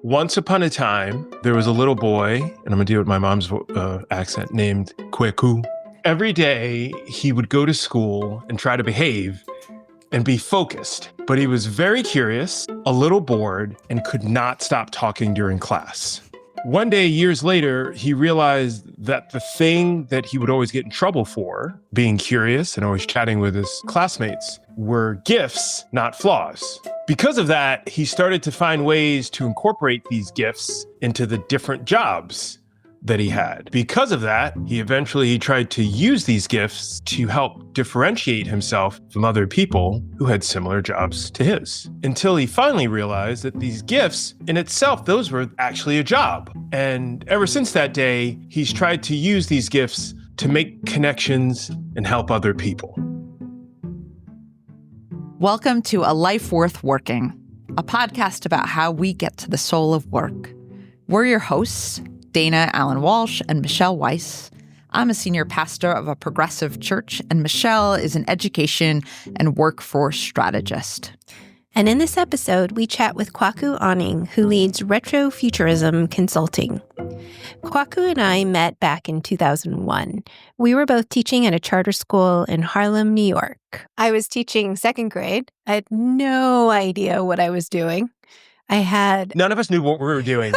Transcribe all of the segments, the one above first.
Once upon a time, there was a little boy, and I'm going to do it with my mom's accent, named Kwaku. Every day, he would go to school and try to behave and be focused. But he was very curious, a little bored, and could not stop talking during class. One day, years later, he realized that the thing that he would always get in trouble for, being curious and always chatting with his classmates, were gifts, not flaws. Because of that, he started to find ways to incorporate these gifts into the different jobs that he had. Because of that, he eventually tried to use these gifts to help differentiate himself from other people who had similar jobs to his. Until he finally realized that these gifts in itself, those were actually a job. And ever since that day, he's tried to use these gifts to make connections and help other people. Welcome to A Life Worth Working, a podcast about how we get to the soul of work. We're your hosts, Dana Allen Walsh and Michelle Weise. I'm a senior pastor of a progressive church, and Michelle is an education and workforce strategist. And in this episode, we chat with Kwaku Aning, who leads Retro-Futurism Consulting. Kwaku and I met back in 2001. We were both teaching at a charter school in Harlem, New York. I was teaching second grade. I had no idea what I was doing. None of us knew what we were doing,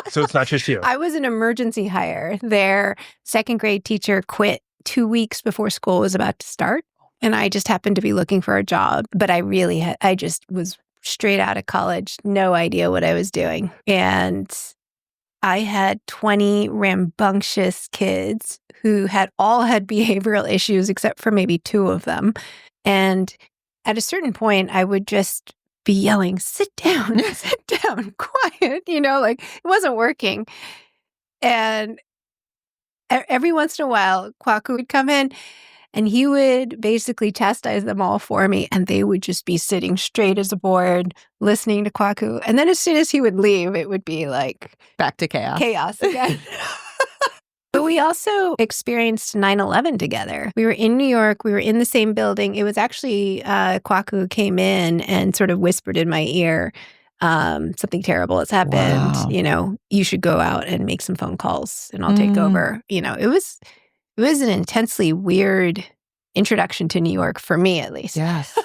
so it's not just you. I was an emergency hire. Their second grade teacher quit 2 weeks before school was about to start, and I just happened to be looking for a job. But I just was straight out of college, no idea what I was doing. And I had 20 rambunctious kids who all had behavioral issues except for maybe 2 of them. And at a certain point, I would just be yelling, sit down, quiet, it wasn't working. And every once in a while, Kwaku would come in and he would basically chastise them all for me. And they would just be sitting straight as a board, listening to Kwaku. And then as soon as he would leave, it would be like back to chaos. Chaos again. But we also experienced 9/11 together. We were in New York. We were in the same building. It was actually Kwaku came in and sort of whispered in my ear, something terrible has happened. Wow. You should go out and make some phone calls and I'll take over. It was an intensely weird introduction to New York for me, at least. Yes.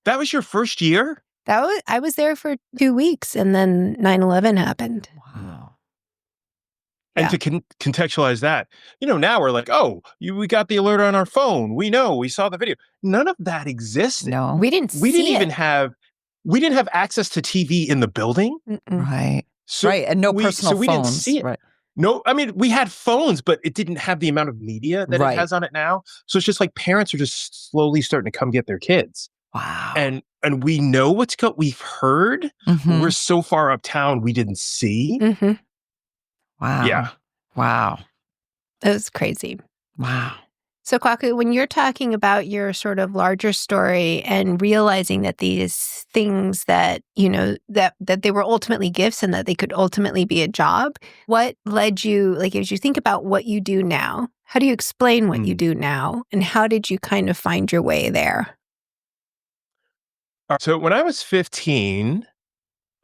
That was your first year? I was there for 2 weeks and then 9/11 happened. Wow. And to contextualize that, now we're like, we got the alert on our phone. We saw the video. None of that existed. No. We didn't have access to TV in the building. Mm-mm. Right. So right. And no personal phones. We didn't see it. Right. No, we had phones, but it didn't have the amount of media that it has on it now. So it's just like parents are just slowly starting to come get their kids. Wow. And we know we've heard. Mm-hmm. We're so far uptown, we didn't see. Mm-hmm. Wow. Yeah. Wow. It was crazy. Wow. So, Kwaku, when you're talking about your sort of larger story and realizing that these things that, that they were ultimately gifts and that they could ultimately be a job, what led you, as you think about what you do now, how do you explain what you do now? And how did you kind of find your way there? So when I was 15,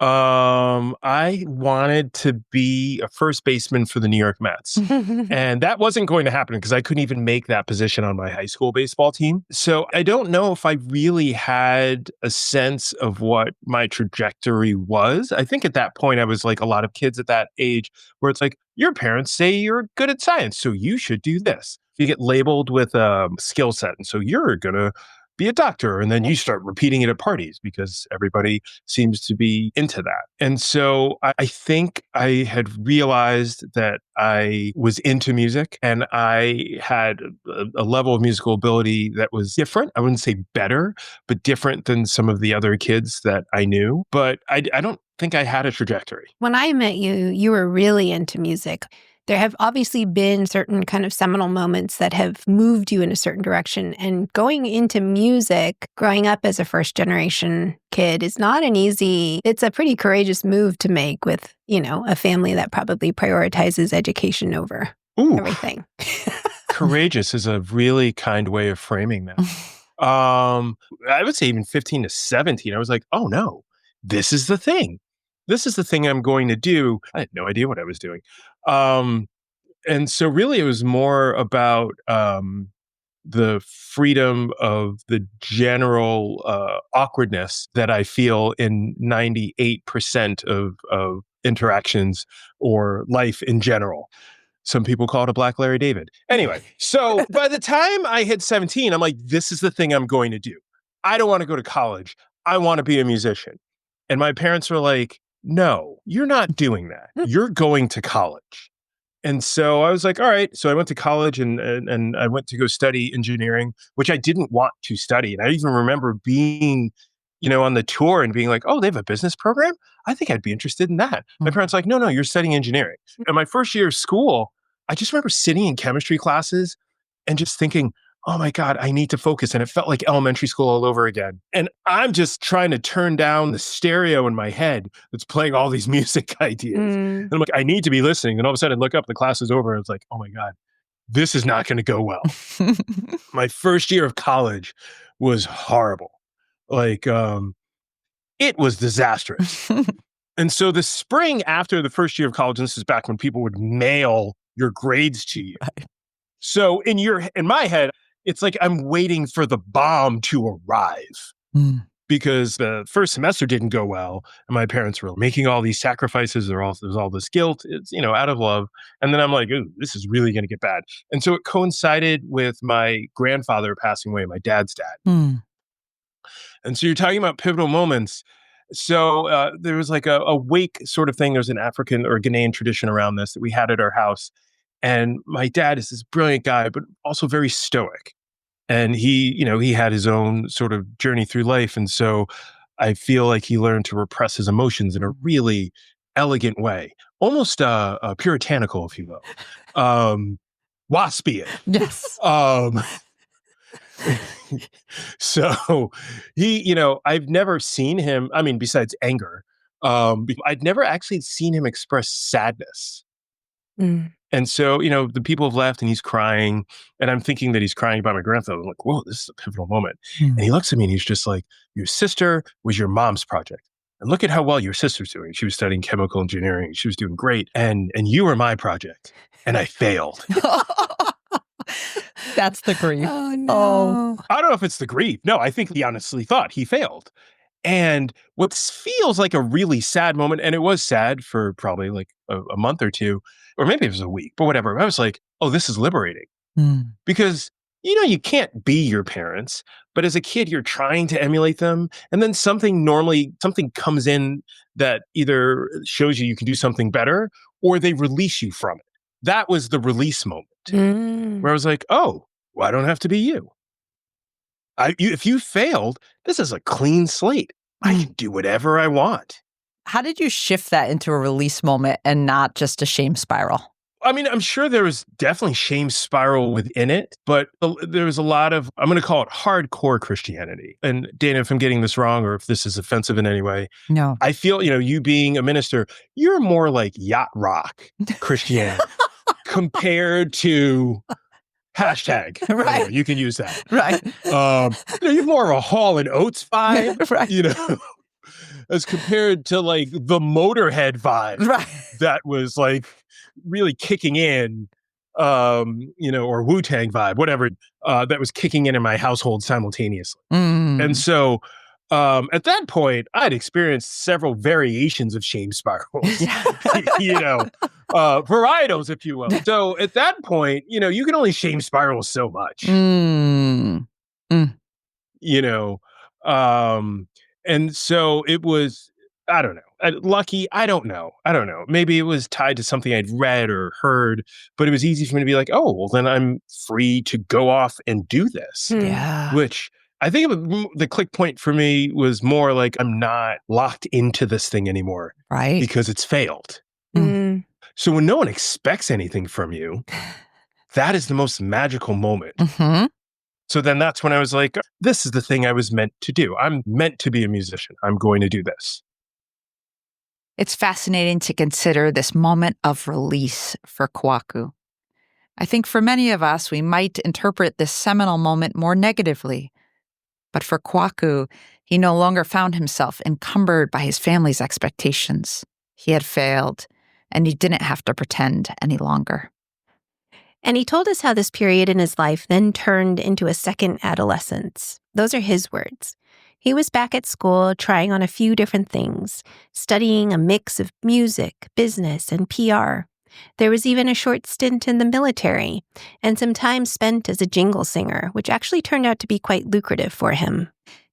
I wanted to be a first baseman for the New York Mets. And that wasn't going to happen because I couldn't even make that position on my high school baseball team. So I don't know if I really had a sense of what my trajectory was. I think at that point, I was like a lot of kids at that age where it's like, your parents say you're good at science, so you should do this. You get labeled with a skill set. And so you're going to be a doctor. And then you start repeating it at parties because everybody seems to be into that. And so I think I had realized that I was into music and I had a level of musical ability that was different. I wouldn't say better, but different than some of the other kids that I knew. But I don't think I had a trajectory. When I met you, you were really into music. There have obviously been certain kind of seminal moments that have moved you in a certain direction. And going into music, growing up as a first-generation kid is not it's a pretty courageous move to make with, a family that probably prioritizes education over everything. Courageous is a really kind way of framing that. I would say even 15 to 17, I was like, oh no, this is the thing. this is the thing I'm going to do. I had no idea what I was doing. And so really it was more about the freedom of the general awkwardness that I feel in 98% of interactions or life in general. Some people call it a Black Larry David. Anyway, so by the time I hit 17, I'm like, this is the thing I'm going to do. I don't want to go to college. I want to be a musician. And my parents were like, no, you're not doing that. You're going to college. And so I was like, all right. So I went to college and I went to go study engineering, which I didn't want to study. And I even remember being, on the tour and being like, oh, they have a business program? I think I'd be interested in that. My parents were like, no, you're studying engineering. And my first year of school, I just remember sitting in chemistry classes and just thinking, oh my God, I need to focus. And it felt like elementary school all over again. And I'm just trying to turn down the stereo in my head that's playing all these music ideas. And I'm like, I need to be listening. And all of a sudden I look up, the class is over. And it's like, oh my God, this is not going to go well. My first year of college was horrible. Like, it was disastrous. And so the spring after the first year of college, and this is back when people would mail your grades to you. Right. So in my head, it's like I'm waiting for the bomb to arrive because the first semester didn't go well. And my parents were making all these sacrifices. There's all this guilt. It's, out of love. And then I'm like, ooh, this is really going to get bad. And so it coincided with my grandfather passing away, my dad's dad. And so you're talking about pivotal moments. So there was like a wake sort of thing. There's an African or Ghanaian tradition around this that we had at our house. And my dad is this brilliant guy, but also very stoic. And he had his own sort of journey through life. And so I feel like he learned to repress his emotions in a really elegant way, almost puritanical, if you will. Waspian. Yes. So I've never seen him, besides anger, I'd never actually seen him express sadness. And so, the people have left and he's crying and I'm thinking that he's crying about my grandfather. I'm like, whoa, this is a pivotal moment. And he looks at me and he's just like, your sister was your mom's project. And look at how well your sister's doing. She was studying chemical engineering. She was doing great. And you were my project and I failed. That's the grief. Oh, no. I don't know if it's the grief. No, I think he honestly thought he failed. And what feels like a really sad moment, and it was sad for probably like a month or two, or maybe it was a week, but whatever. I was like, oh, this is liberating. Because, you can't be your parents, but as a kid, you're trying to emulate them. And then something comes in that either shows you can do something better or they release you from it. That was the release moment where I was like, oh, well, I don't have to be you. If you failed, this is a clean slate. I can do whatever I want. How did you shift that into a release moment and not just a shame spiral? I'm sure there was definitely shame spiral within it, but there was a lot of, I'm going to call it hardcore Christianity. And Dana, if I'm getting this wrong or if this is offensive in any way, no. I feel, you being a minister, you're more like yacht rock Christianity compared to hashtag. Right. You can use that. Right. You're more of a Hall and Oates vibe, right. As compared to like the Motorhead vibe. Right. That was like really kicking in, or Wu-Tang vibe, whatever, that was kicking in my household simultaneously. And so at that point, I'd experienced several variations of shame spirals, varietals, if you will. So at that point, you can only shame spiral so much, and so it was, I don't know, lucky. I don't know. Maybe it was tied to something I'd read or heard, but it was easy for me to be like, oh, well, then I'm free to go off and do this. Yeah. Which I think the click point for me was more like I'm not locked into this thing anymore. Right. Because it's failed. So when no one expects anything from you, that is the most magical moment. So then that's when I was like, this is the thing I was meant to do. I'm meant to be a musician. I'm going to do this. It's fascinating to consider this moment of release for Kwaku. I think for many of us, we might interpret this seminal moment more negatively. But for Kwaku, He no longer found himself encumbered by his family's expectations. He had failed, and he didn't have to pretend any longer. And he told us how this period in his life then turned into a second adolescence. Those are his words. He was back at school trying on a few different things, studying a mix of music, business, and PR. There was even a short stint in the military, and some time spent as a jingle singer, which actually turned out to be quite lucrative for him.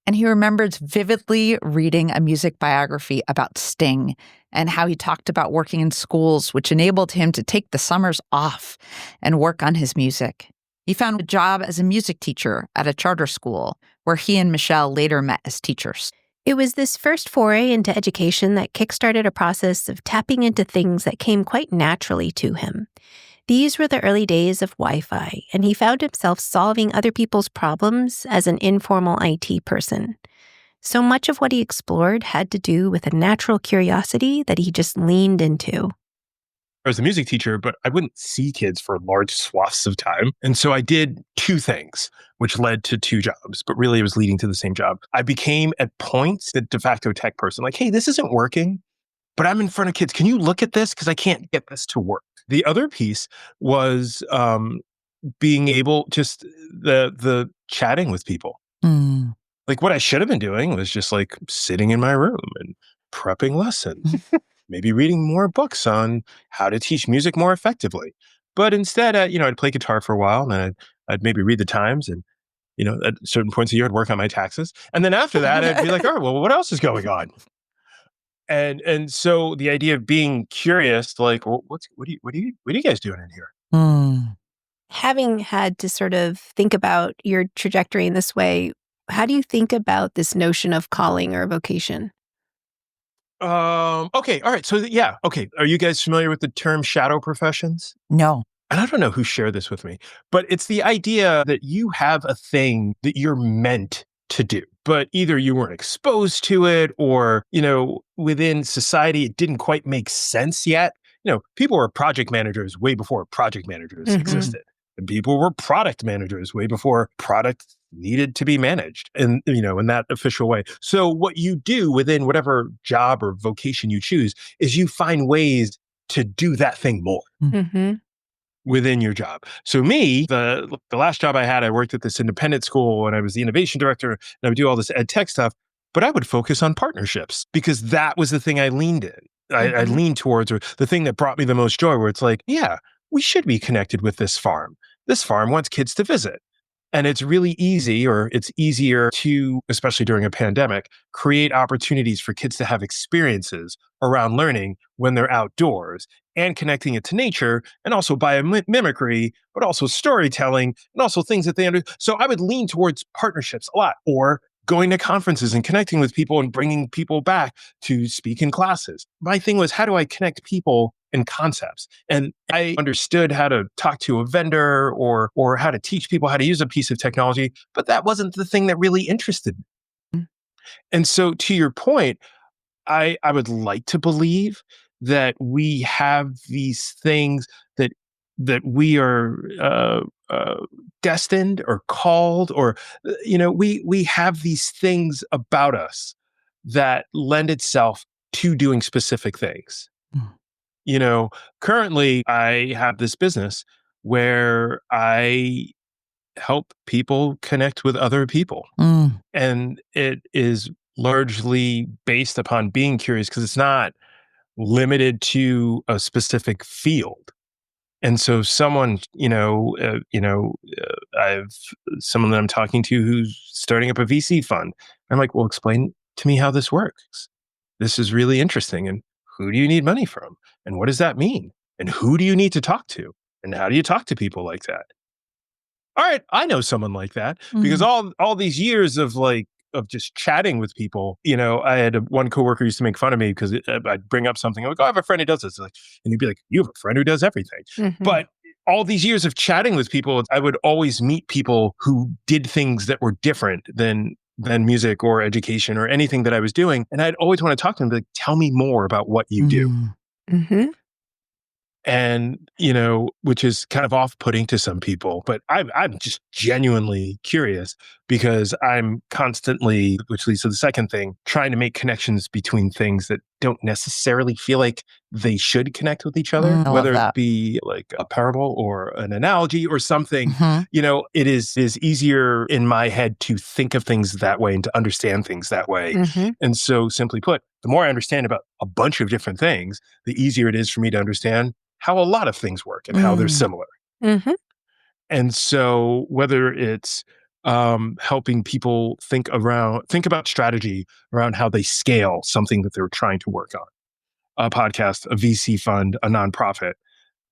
And he remembers vividly reading a music biography about Sting and how he talked about working in schools, which enabled him to take the summers off and work on his music. He found a job as a music teacher at a charter school, where he and Michelle later met as teachers. It was this first foray into education that kickstarted a process of tapping into things that came quite naturally to him. These were the early days of Wi-Fi, and he found himself solving other people's problems as an informal IT person. So much of what he explored had to do with a natural curiosity that he just leaned into. I was a music teacher, but I wouldn't see kids for large swaths of time. And so I did two things, which led to two jobs, but really it was leading to the same job. I became at points the de facto tech person, like, hey, this isn't working, but I'm in front of kids. Can you look at this? Because I can't get this to work. The other piece was being able, just the chatting with people. Mm. Like what I should have been doing was just like sitting in my room and prepping lessons. Maybe reading more books on how to teach music more effectively. But instead, I'd play guitar for a while, and then I'd maybe read the Times, and, at certain points of the year, I'd work on my taxes. And then after that, I'd be like, all right, well, what else is going on? And so the idea of being curious, like, well, what are you guys doing in here? Mm. Having had to sort of think about your trajectory in this way, how do you think about this notion of calling or vocation? Okay. All right. So yeah. Okay. Are you guys familiar with the term shadow professions? No. And I don't know who shared this with me, but it's the idea that you have a thing that you're meant to do, but either you weren't exposed to it or, within society, it didn't quite make sense yet. People were project managers way before project managers existed. And people were product managers way before product needed to be managed in that official way. So what you do within whatever job or vocation you choose is you find ways to do that thing more within your job. So me, the last job I had, I worked at this independent school and I was the innovation director and I would do all this ed tech stuff, but I would focus on partnerships because that was the thing I leaned in. I leaned towards, or the thing that brought me the most joy, where it's like, yeah, we should be connected with this farm. This farm wants kids to visit. And it's really easy, or it's easier to, especially during a pandemic, create opportunities for kids to have experiences around learning when they're outdoors and connecting it to nature, and also biomimicry, but also storytelling, and also things that they understand. So I would lean towards partnerships a lot, or going to conferences and connecting with people and bringing people back to speak in classes. My thing was, how do I connect people and concepts? And I understood how to talk to a vendor or how to teach people how to use a piece of technology, but that wasn't the thing that really interested me. And so to your point, I would like to believe that we have these things that we are destined or called, or we have these things about us that lend itself to doing specific things. Currently I have this business where I help people connect with other people. And it is largely based upon being curious because it's not limited to a specific field. And so someone, I've someone that I'm talking to who's starting up a VC fund. I'm like, well, explain to me how this works. This is really interesting. And who do you need money from? And what does that mean? And who do you need to talk to? And how do you talk to people like that? All right, I know someone like that because all these years of just chatting with people, I had one coworker used to make fun of me because I'd bring up something like, oh, I have a friend who does this. And he'd be like, you have a friend who does everything. But all these years of chatting with people, I would always meet people who did things that were different than music or education or anything that I was doing. And I'd always want to talk to them, like, tell me more about what you do. And, which is kind of off-putting to some people, but I'm just genuinely curious because I'm constantly, which leads to the second thing, trying to make connections between things that don't necessarily feel like they should connect with each other, I love whether that. it be like a parable or an analogy or something. Mhm. It is easier in my head to think of things that way and to understand things that way. Mhm. And so simply put, the more I understand about a bunch of different things, the easier it is for me to understand how a lot of things work and how they're similar. Mhm. And so whether it's helping people think about strategy around how they scale something that they're trying to work on, a podcast, a VC fund, a nonprofit,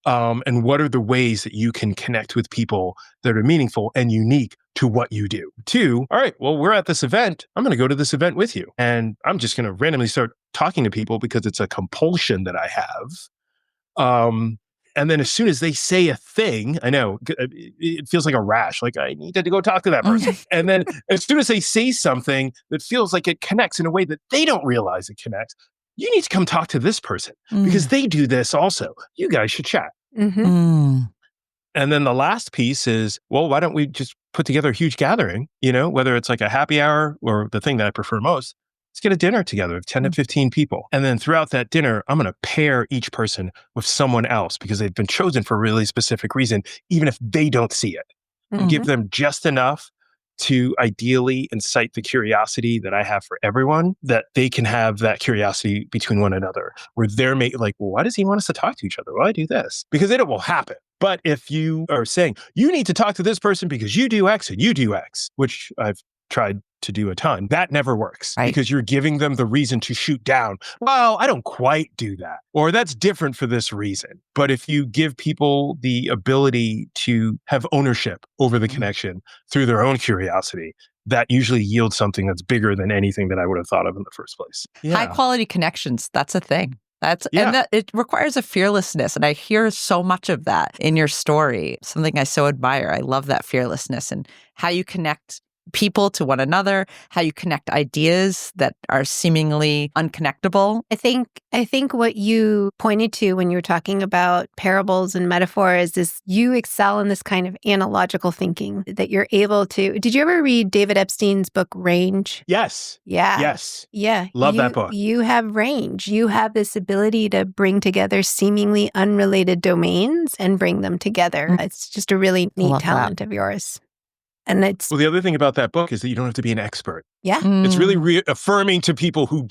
and what are the ways that you can connect with people that are meaningful and unique to what you do. Two, all right, well, we're at this event. I'm going to go to this event with you. And I'm just going to randomly start talking to people because it's a compulsion that I have. And then as soon as they say a thing, I know it feels like a rash, like I needed to go talk to that person. And then as soon as they say something that feels like it connects in a way that they don't realize it connects, you need to come talk to this person because they do this also. You guys should chat. Mhm. And then the last piece is, well, why don't we just put together a huge gathering, whether it's like a happy hour or the thing that I prefer most, let's get a dinner together of 10 to 15 people. And then throughout that dinner, I'm going to pair each person with someone else because they've been chosen for a really specific reason, even if they don't see it. Mhm. Give them just enough to ideally incite the curiosity that I have for everyone, that they can have that curiosity between one another, where they're like, well, why does he want us to talk to each other? Well, I do this because it will happen. But if you are saying, you need to talk to this person because you do X and you do X, which I've tried to do a ton, that never works because you're giving them the reason to shoot down. Well, I don't quite do that. Or that's different for this reason. But if you give people the ability to have ownership over the connection through their own curiosity, that usually yields something that's bigger than anything that I would have thought of in the first place. High quality connections. That's a thing. And that it requires a fearlessness. And I hear so much of that in your story, something I so admire. I love that fearlessness and how you connect people to one another, how you connect ideas that are seemingly unconnectable. I think what you pointed to when you were talking about parables and metaphors is you excel in this kind of analogical thinking that you're able to. Did you ever read David Epstein's book Range? Yes. Yeah. Yes. Yeah. Love that book. You have range. You have this ability to bring together seemingly unrelated domains and bring them together. It's just a really neat talent of yours. And it's well, the other thing about that book is that you don't have to be an expert. Yeah. It's really reaffirming to people who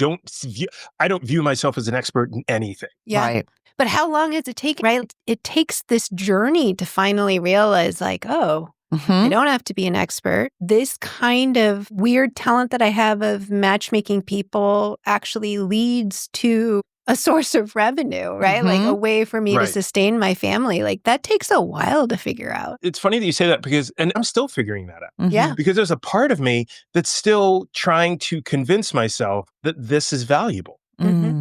I don't view myself as an expert in anything. Yeah. Right. But how long does it take, right? It takes this journey to finally realize like, oh, I don't have to be an expert. This kind of weird talent that I have of matchmaking people actually leads to a source of revenue, right? Like a way for me to sustain my family. Like that takes a while to figure out. It's funny that you say that and I'm still figuring that out. Yeah. Because there's a part of me that's still trying to convince myself that this is valuable.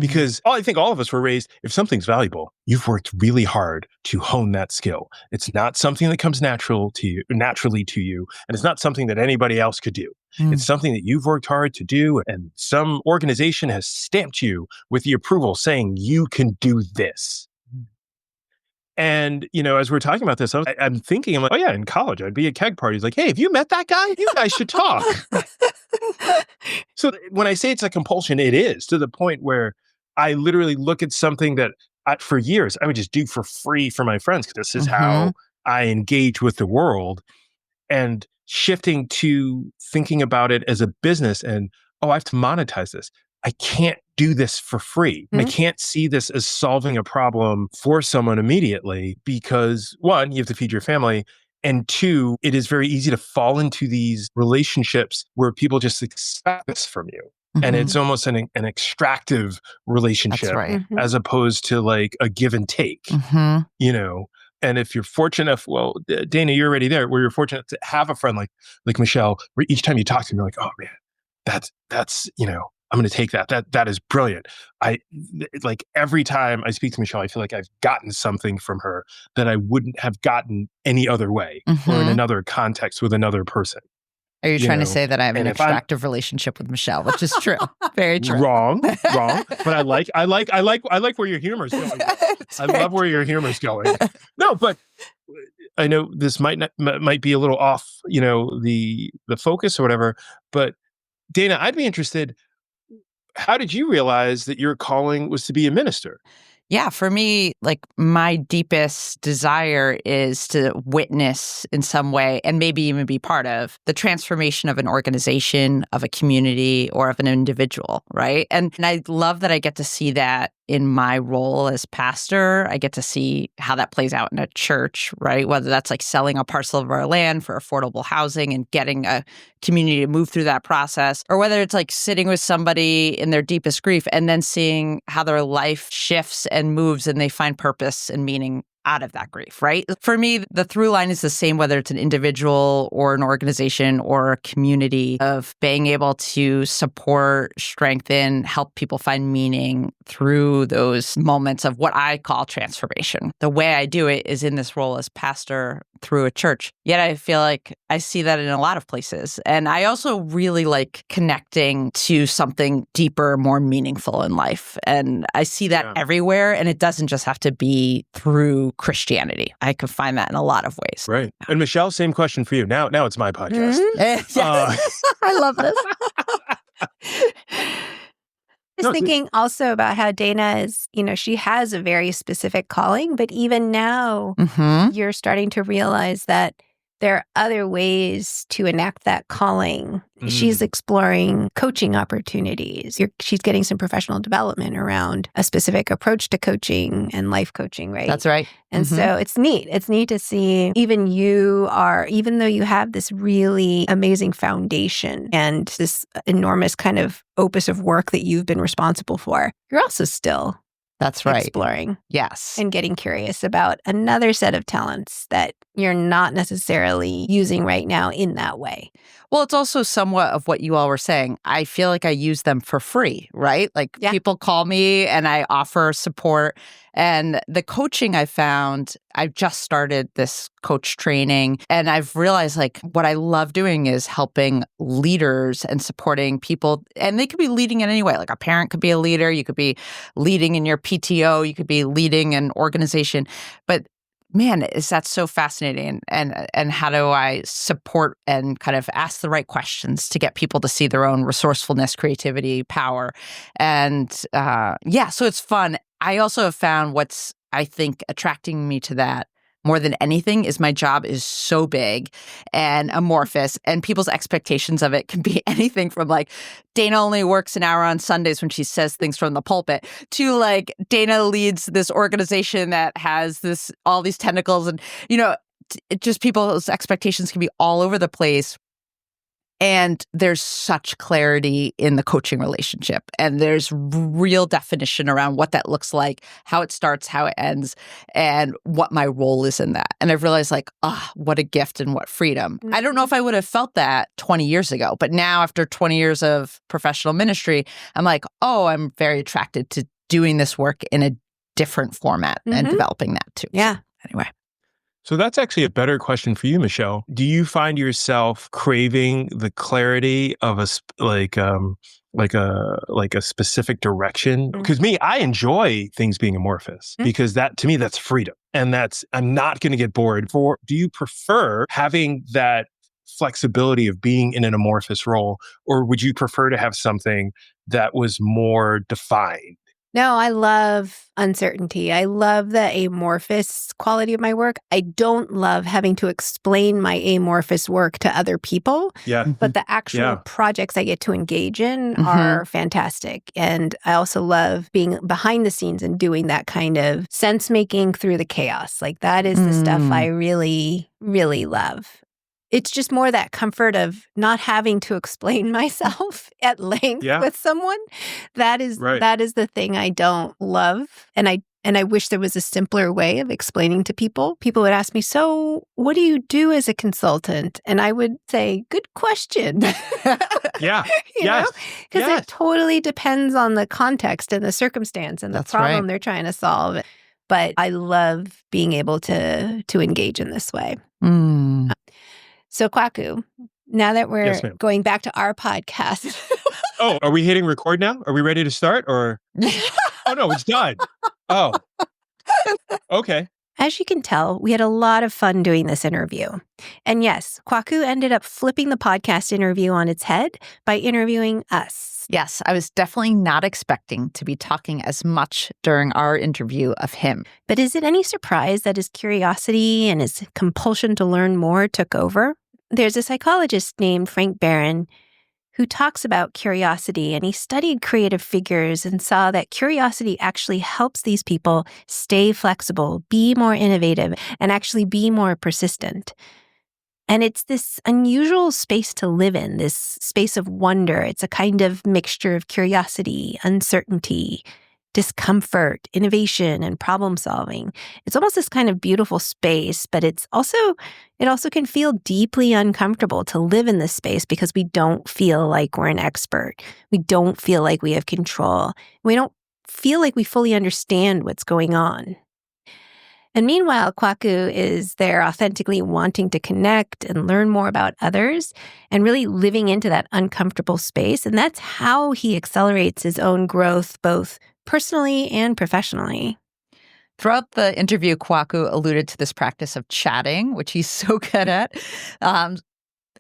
Because I think all of us were raised, if something's valuable, you've worked really hard to hone that skill. It's not something that comes naturally to you, and it's not something that anybody else could do. It's something that you've worked hard to do, and some organization has stamped you with the approval saying you can do this. And, as we're talking about this, I'm thinking, I'm like, oh yeah, in college, I'd be at keg parties like, hey, have you met that guy? You guys should talk. So when I say it's a compulsion, it is to the point where I literally look at something that for years I would just do for free for my friends because this is how I engage with the world, and shifting to thinking about it as a business and, I have to monetize this. I can't do this for free. I can't see this as solving a problem for someone immediately because one, you have to feed your family. And two, it is very easy to fall into these relationships where people just expect this from you. And it's almost an extractive relationship. That's right. As opposed to like a give and take, And if you're fortunate enough, well, Dana, you're already there, where you're fortunate to have a friend like Michelle, where each time you talk to them, you're like, oh man, that's I'm going to take that. That is brilliant. Like every time I speak to Michelle, I feel like I've gotten something from her that I wouldn't have gotten any other way or in another context with another person. Are you trying to know, say that I have an and if I'm- extractive relationship with Michelle, which is true. Very true. Wrong. But I like where your humor's going. I love where your humor's going. No, but I know this might be a little off, the focus or whatever. But Dana, I'd be interested. How did you realize that your calling was to be a minister? Yeah, for me, like my deepest desire is to witness in some way and maybe even be part of the transformation of an organization, of a community, or of an individual, right? And I love that I get to see that in my role as pastor. I get to see how that plays out in a church, right? Whether that's like selling a parcel of our land for affordable housing and getting a community to move through that process, or whether it's like sitting with somebody in their deepest grief and then seeing how their life shifts and moves and they find purpose and meaning out of that grief, right? For me, the through line is the same, whether it's an individual or an organization or a community, of being able to support, strengthen, help people find meaning through those moments of what I call transformation. The way I do it is in this role as pastor through a church. Yet I feel like I see that in a lot of places. And I also really like connecting to something deeper, more meaningful in life. And I see that everywhere. And it doesn't just have to be through Christianity. I could find that in a lot of ways. Right. And Michelle, same question for you. Now it's my podcast. I love this. Just thinking also about how Dana is, she has a very specific calling, but even now you're starting to realize that there are other ways to enact that calling. She's exploring coaching opportunities. She's getting some professional development around a specific approach to coaching and life coaching, right? That's right. And so it's neat. It's neat to see even though you have this really amazing foundation and this enormous kind of opus of work that you've been responsible for, you're also still That's right. exploring. Yes. And getting curious about another set of talents that you're not necessarily using right now in that way. Well, it's also somewhat of what you all were saying. I feel like I use them for free, right? Like people call me and I offer support. And the coaching I found, I've just started this coach training, and I've realized like what I love doing is helping leaders and supporting people. And they could be leading in any way. Like a parent could be a leader. You could be leading in your PTO. You could be leading an organization. But man, is that so fascinating. And how do I support and kind of ask the right questions to get people to see their own resourcefulness, creativity, power. And so it's fun. I also have found what's, I think, attracting me to that more than anything is my job is so big and amorphous, and people's expectations of it can be anything from like Dana only works an hour on Sundays when she says things from the pulpit to like Dana leads this organization that has all these tentacles, and just people's expectations can be all over the place. And there's such clarity in the coaching relationship, and there's real definition around what that looks like, how it starts, how it ends, and what my role is in that. And I've realized like, what a gift and what freedom. I don't know if I would have felt that 20 years ago, but now after 20 years of professional ministry, I'm like, I'm very attracted to doing this work in a different format and developing that too. Yeah. So, anyway. So that's actually a better question for you, Michelle. Do you find yourself craving the clarity of a specific direction? Because I enjoy things being amorphous because that, to me, that's freedom. And I'm not going to get bored. Do you prefer having that flexibility of being in an amorphous role, or would you prefer to have something that was more defined? No, I love uncertainty. I love the amorphous quality of my work. I don't love having to explain my amorphous work to other people. Yeah. But the actual projects I get to engage in are fantastic. And I also love being behind the scenes and doing that kind of sense making through the chaos. Like that is the stuff I really, really love. It's just more that comfort of not having to explain myself at length with someone. That is the thing I don't love. And I wish there was a simpler way of explaining to people. People would ask me, so what do you do as a consultant? And I would say, good question. Yeah. Because it totally depends on the context and the circumstance and the problem they're trying to solve. But I love being able to engage in this way. So Kwaku, Now that we're Yes, ma'am. going back to our podcast. Oh, are we hitting record now? Are we ready to start or? Oh, no, it's done. Oh, okay. As you can tell, we had a lot of fun doing this interview. And yes, Kwaku ended up flipping the podcast interview on its head by interviewing us. Yes, I was definitely not expecting to be talking as much during our interview of him. But is it any surprise that his curiosity and his compulsion to learn more took over? There's a psychologist named Frank Barron who talks about curiosity, and he studied creative figures and saw that curiosity actually helps these people stay flexible, be more innovative, and actually be more persistent. And it's this unusual space to live in, this space of wonder. It's a kind of mixture of curiosity, uncertainty, discomfort, innovation, and problem solving. It's almost this kind of beautiful space, but it also can feel deeply uncomfortable to live in this space because we don't feel like we're an expert. We don't feel like we have control. We don't feel like we fully understand what's going on. And meanwhile, Kwaku is there authentically wanting to connect and learn more about others and really living into that uncomfortable space. And that's how he accelerates his own growth, both personally and professionally. Throughout the interview, Kwaku alluded to this practice of chatting, which he's so good at.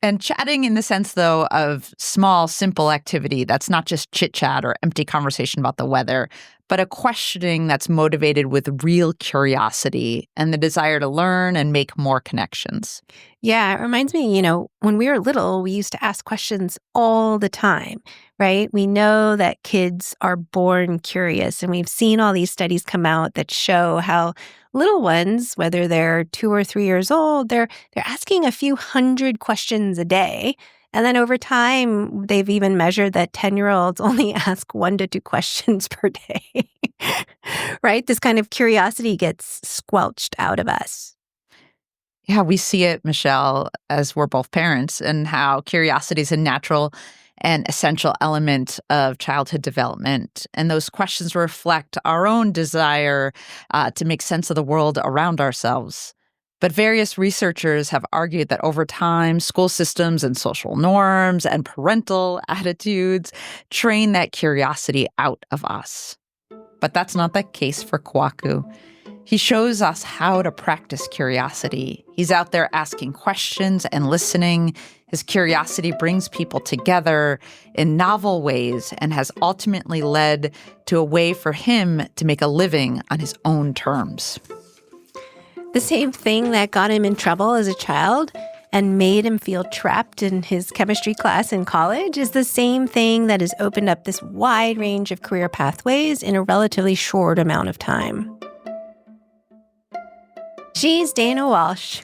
And chatting in the sense, though, of small, simple activity that's not just chit-chat or empty conversation about the weather, but a questioning that's motivated with real curiosity and the desire to learn and make more connections. Yeah, it reminds me, when we were little, we used to ask questions all the time, right? We know that kids are born curious, and we've seen all these studies come out that show how little ones, whether they're 2 or 3 years old, they're asking a few hundred questions a day. And then over time, they've even measured that 10-year-olds only ask 1 to 2 questions per day, right? This kind of curiosity gets squelched out of us. Yeah, we see it, Michelle, as we're both parents, and how curiosity is a natural and essential element of childhood development. And those questions reflect our own desire to make sense of the world around ourselves. But various researchers have argued that over time, school systems and social norms and parental attitudes train that curiosity out of us. But that's not the case for Kwaku. He shows us how to practice curiosity. He's out there asking questions and listening. His curiosity brings people together in novel ways and has ultimately led to a way for him to make a living on his own terms. The same thing that got him in trouble as a child and made him feel trapped in his chemistry class in college is the same thing that has opened up this wide range of career pathways in a relatively short amount of time. She's Dana Walsh.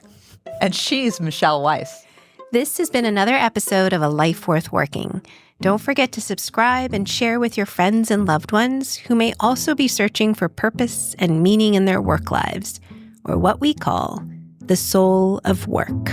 And she's Michelle Weise. This has been another episode of A Life Worth Working. Don't forget to subscribe and share with your friends and loved ones who may also be searching for purpose and meaning in their work lives, or what we call the soul of work.